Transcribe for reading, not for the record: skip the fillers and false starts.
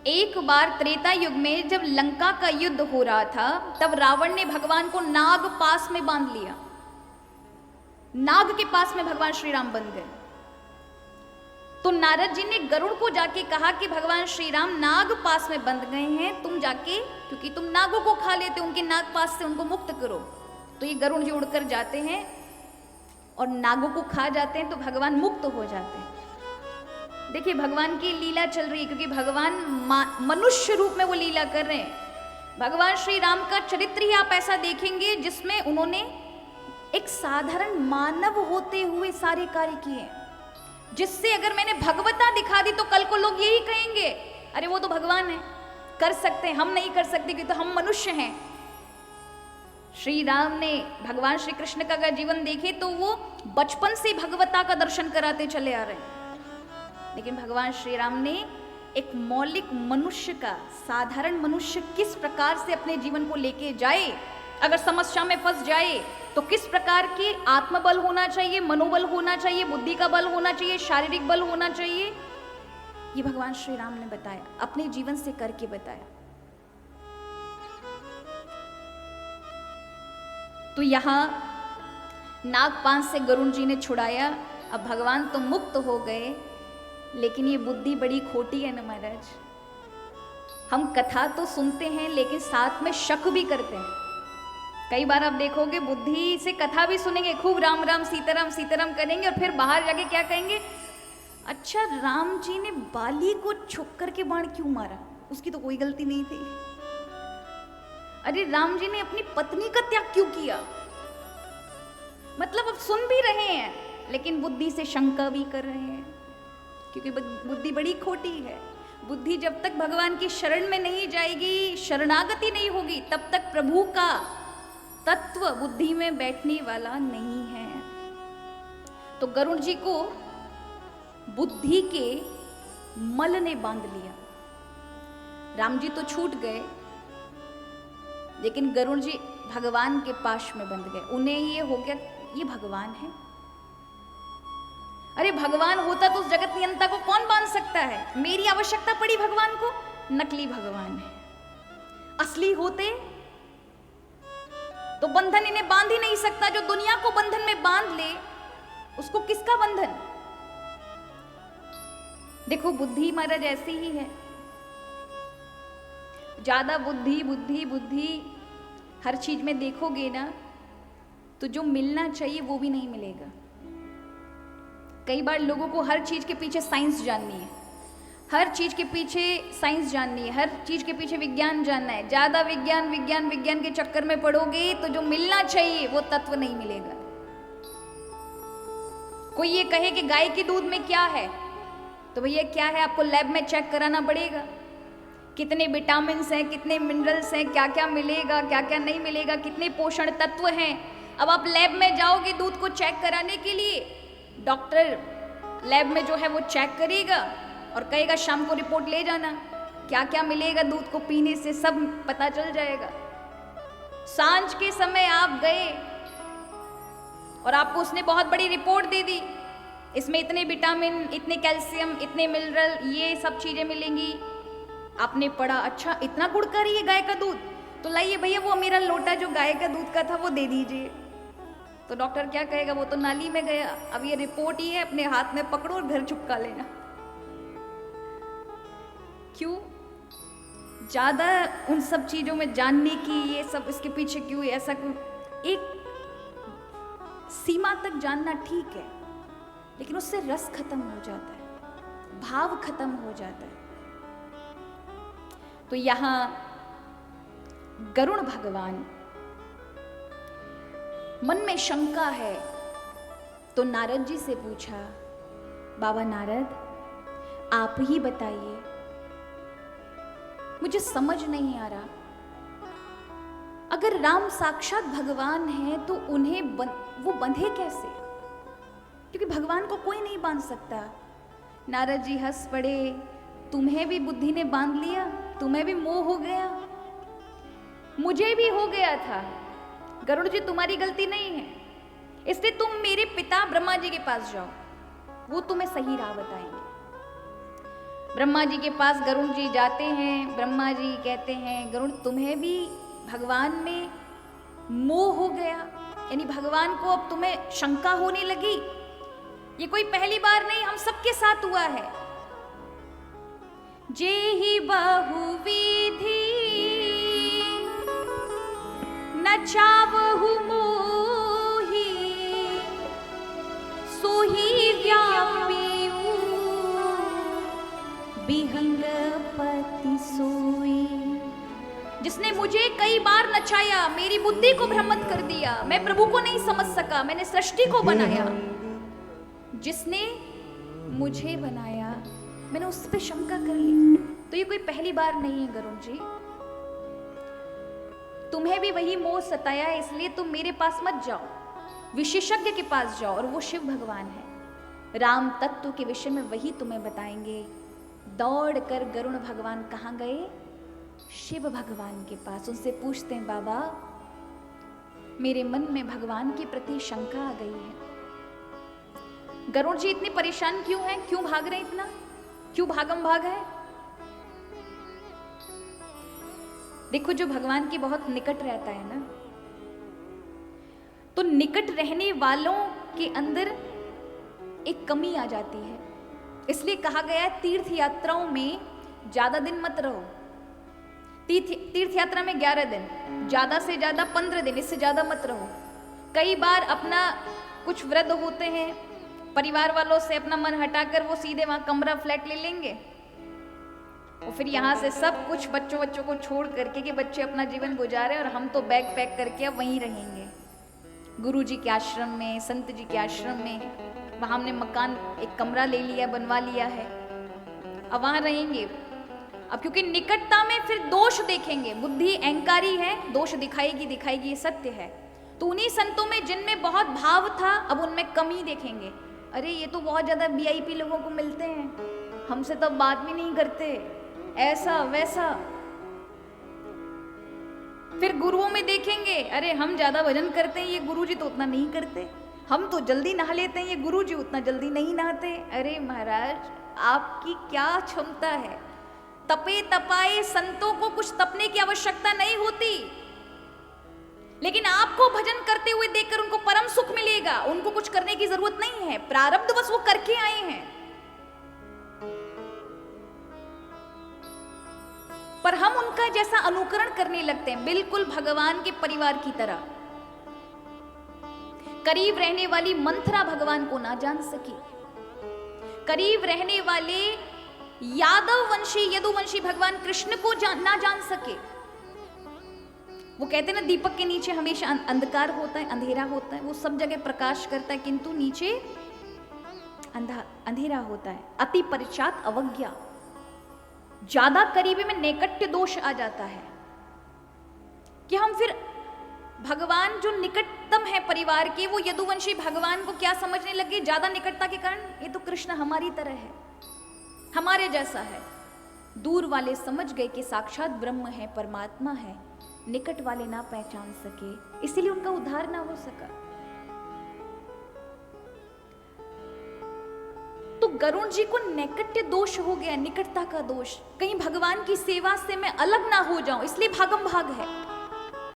एक बार त्रेता युग में जब लंका का युद्ध हो रहा था, तब रावण ने भगवान को नाग पास में बांध लिया। नाग के पास में भगवान श्री राम बंध गए। तो नारद जी ने गरुड़ को जाके कहा कि भगवान श्री राम नाग पास में बंध गए हैं, तुम जाके, क्योंकि तुम नागों को खा लेते हो, उनके नाग पास से उनको मुक्त करो। तो ये गरुड़ जी उड़कर जाते हैं और नागों को खा जाते हैं, तो भगवान मुक्त हो जाते हैं। देखिए भगवान की लीला चल रही है, क्योंकि भगवान मनुष्य रूप में वो लीला कर रहे हैं। भगवान श्री राम का चरित्र ही आप ऐसा देखेंगे जिसमें उन्होंने एक साधारण मानव होते हुए सारे कार्य किए, जिससे अगर मैंने भगवता दिखा दी तो कल को लोग यही कहेंगे, अरे वो तो भगवान है, कर सकते हैं, हम नहीं कर सकते क्योंकि तो हम मनुष्य हैं। श्री राम ने भगवान श्री कृष्ण का अगर जीवन देखे तो वो बचपन से भगवता का दर्शन कराते चले आ रहे हैं, लेकिन भगवान श्री राम ने एक मौलिक मनुष्य का, साधारण मनुष्य किस प्रकार से अपने जीवन को लेके जाए, अगर समस्या में फंस जाए तो किस प्रकार की आत्मबल होना चाहिए, मनोबल होना चाहिए, बुद्धि का बल होना चाहिए, शारीरिक बल होना चाहिए, ये भगवान श्री राम ने बताया, अपने जीवन से करके बताया। तो यहां नागपाश से गरुड़ जी ने छुड़ाया। अब भगवान तो मुक्त हो गए, लेकिन ये बुद्धि बड़ी खोटी है ना महाराज। हम कथा तो सुनते हैं लेकिन साथ में शक भी करते हैं। कई बार आप देखोगे बुद्धि से कथा भी सुनेंगे, खूब राम राम सीताराम सीताराम करेंगे, और फिर बाहर जाके क्या कहेंगे, अच्छा राम जी ने बाली को छुप करके बाण क्यों मारा, उसकी तो कोई गलती नहीं थी। अरे राम जी ने अपनी पत्नी का त्याग क्यों किया। मतलब अब सुन भी रहे हैं लेकिन बुद्धि से शंका भी कर रहे हैं, क्योंकि बुद्धि बड़ी खोटी है। बुद्धि जब तक भगवान की शरण में नहीं जाएगी, शरणागति नहीं होगी, तब तक प्रभु का तत्व बुद्धि में बैठने वाला नहीं है। तो गरुड़ जी को बुद्धि के मल ने बांध लिया। राम जी तो छूट गए, लेकिन गरुड़ जी भगवान के पाश में बंध गए। उन्हें ये हो गया, ये भगवान है। अरे भगवान होता तो उस जगत नियंता को कौन बांध सकता है। मेरी आवश्यकता पड़ी भगवान को, नकली भगवान है। असली होते तो बंधन इन्हें बांध ही नहीं सकता। जो दुनिया को बंधन में बांध ले उसको किसका बंधन। देखो बुद्धि महाराज ऐसी ही है, ज्यादा बुद्धि बुद्धि बुद्धि हर चीज में देखोगे ना तो जो मिलना चाहिए वो भी नहीं मिलेगा। कई बार लोगों को हर चीज के पीछे साइंस जाननी है, हर चीज के पीछे साइंस जाननी है, हर चीज के पीछे विज्ञान जानना है। ज्यादा विज्ञान विज्ञान विज्ञान के चक्कर में पड़ोगे तो जो मिलना चाहिए वो तत्व नहीं मिलेगा। कोई ये कहे कि गाय के दूध में क्या है, तो भैया क्या है, आपको लैब में चेक कराना पड़ेगा, कितने विटामिन हैं, कितने मिनरल्स हैं, क्या क्या मिलेगा क्या क्या नहीं मिलेगा, कितने पोषण तत्व हैं। अब आप लैब में जाओगे दूध को चेक कराने के लिए, डॉक्टर लैब में जो है वो चेक करेगा और कहेगा शाम को रिपोर्ट ले जाना, क्या क्या मिलेगा दूध को पीने से सब पता चल जाएगा। सांझ के समय आप गए और आपको उसने बहुत बड़ी रिपोर्ट दे दी, इसमें इतने विटामिन, इतने कैल्शियम, इतने मिनरल, ये सब चीजें मिलेंगी। आपने पढ़ा, अच्छा इतना गुणकारी है गाय का दूध, तो लाइए भैया वो मेरा लोटा जो गाय का दूध का था वो दे दीजिए। तो डॉक्टर क्या कहेगा, वो तो नाली में गया, अब ये रिपोर्ट ही है, अपने हाथ में पकड़ो और घर चुपका लेना। क्यों ज्यादा उन सब चीजों में जानने की, ये सब इसके पीछे क्यों, ऐसा क्यों। एक सीमा तक जानना ठीक है, लेकिन उससे रस खत्म हो जाता है, भाव खत्म हो जाता है। तो यहां गरुड़ भगवान मन में शंका है, तो नारद जी से पूछा, बाबा नारद आप ही बताइए, मुझे समझ नहीं आ रहा, अगर राम साक्षात भगवान है तो उन्हें वो बंधे कैसे, क्योंकि भगवान को कोई नहीं बांध सकता। नारद जी हंस पड़े, तुम्हें भी बुद्धि ने बांध लिया, तुम्हें भी मोह हो गया, मुझे भी हो गया था। गरुड़ जी तुम्हारी गलती नहीं है, इसलिए तुम मेरे पिता ब्रह्मा जी के पास जाओ, वो तुम्हें सही राह बताएंगे। ब्रह्मा जी के पास गरुड़ जी जाते हैं। ब्रह्मा जी कहते हैं, गरुड़ तुम्हें भी भगवान में मोह हो गया, यानी भगवान को अब तुम्हें शंका होने लगी। ये कोई पहली बार नहीं, हम सबके साथ हुआ है। जेहि बहुविधि न चावहु मोहि, सोहि व्यापिऊ बिहंगपति सोई। जिसने मुझे कई बार नचाया, मेरी बुद्धि को भ्रमित कर दिया, मैं प्रभु को नहीं समझ सका, मैंने सृष्टि को बनाया। जिसने मुझे बनाया, मैंने उस पर शंका कर ली। तो ये कोई पहली बार नहीं है गरुड़ जी। तुम्हें भी वही मोह सताया है, इसलिए तुम मेरे पास मत जाओ, विशेषज्ञ के पास जाओ, और वो शिव भगवान है। राम तत्व के विषय में वही तुम्हें बताएंगे। दौड़ कर गरुड़ भगवान कहाँ गए? शिव भगवान के पास। उनसे पूछते हैं, बाबा मेरे मन में भगवान के प्रति शंका आ गई है। गरुड़ जी इतने परेशान क्यों हैं? क्यों भाग रहे हैं इतना? क्यों भागम भाग है? देखो, जो भगवान के बहुत निकट रहता है ना, तो निकट रहने वालों के अंदर एक कमी आ जाती है। इसलिए कहा गया है तीर्थ यात्राओं में ज्यादा दिन मत रहो। तीर्थ यात्रा में 11 दिन, ज्यादा से ज्यादा 15 दिन, इससे ज्यादा मत रहो। कई बार अपना कुछ वृद्ध होते हैं, परिवार वालों से अपना मन हटाकर वो सीधे वहां कमरा फ्लैट ले लेंगे, और फिर यहाँ से सब कुछ बच्चों को छोड़ करके कि बच्चे अपना जीवन गुजारे और हम तो बैग पैक करके अब वहीं रहेंगे, गुरु जी के आश्रम में, संत जी के आश्रम में। वहाँ हमने मकान, एक कमरा ले लिया, बनवा लिया है, अब वहाँ रहेंगे। अब क्योंकि निकटता में फिर दोष देखेंगे, बुद्धि अहंकारी है, दोष दिखाएगी, ये सत्य है। तो उन्हीं संतों में जिनमें बहुत भाव था, अब उनमें कमी देखेंगे। अरे ये तो बहुत ज्यादा VIP लोगों को मिलते हैं, हमसे तो बात भी नहीं करते, ऐसा वैसा। फिर गुरुओं में देखेंगे, अरे हम ज्यादा भजन करते हैं, ये गुरु जी तो उतना नहीं करते। हम तो जल्दी नहा लेते हैं, ये गुरु जी उतना जल्दी नहीं नहाते। अरे महाराज, आपकी क्या क्षमता है? तपे तपाए संतों को कुछ तपने की आवश्यकता नहीं होती, लेकिन आपको भजन करते हुए देखकर उनको परम सुख मिलेगा। उनको कुछ करने की जरूरत नहीं है, प्रारब्ध बस वो करके आए हैं। पर हम उनका जैसा अनुकरण करने लगते हैं, बिल्कुल भगवान के परिवार की तरह। करीब रहने वाली मंथरा भगवान को ना जान सकी, करीब रहने वाले यादव वंशी यदुवंशी भगवान कृष्ण को ना जान सके। वो कहते हैं ना, दीपक के नीचे हमेशा अंधकार होता है, अंधेरा होता है, वो सब जगह प्रकाश करता है किंतु नीचे अंधेरा होता है। अति परिचात अवज्ञा, ज्यादा करीबी में नैकट्य दोष आ जाता है कि हम फिर भगवान जो निकटतम है परिवार के, वो यदुवंशी भगवान को क्या समझने लगे? ज्यादा निकटता के कारण ये तो कृष्ण हमारी तरह है, हमारे जैसा है। दूर वाले समझ गए कि साक्षात ब्रह्म है, परमात्मा है, निकट वाले ना पहचान सके, इसीलिए उनका उद्धार ना हो सका। तो गरुड़ जी को नैकट्य दोष हो गया, निकटता का दोष। कहीं भगवान की सेवा से मैं अलग ना हो जाऊं, इसलिए भागम भाग है।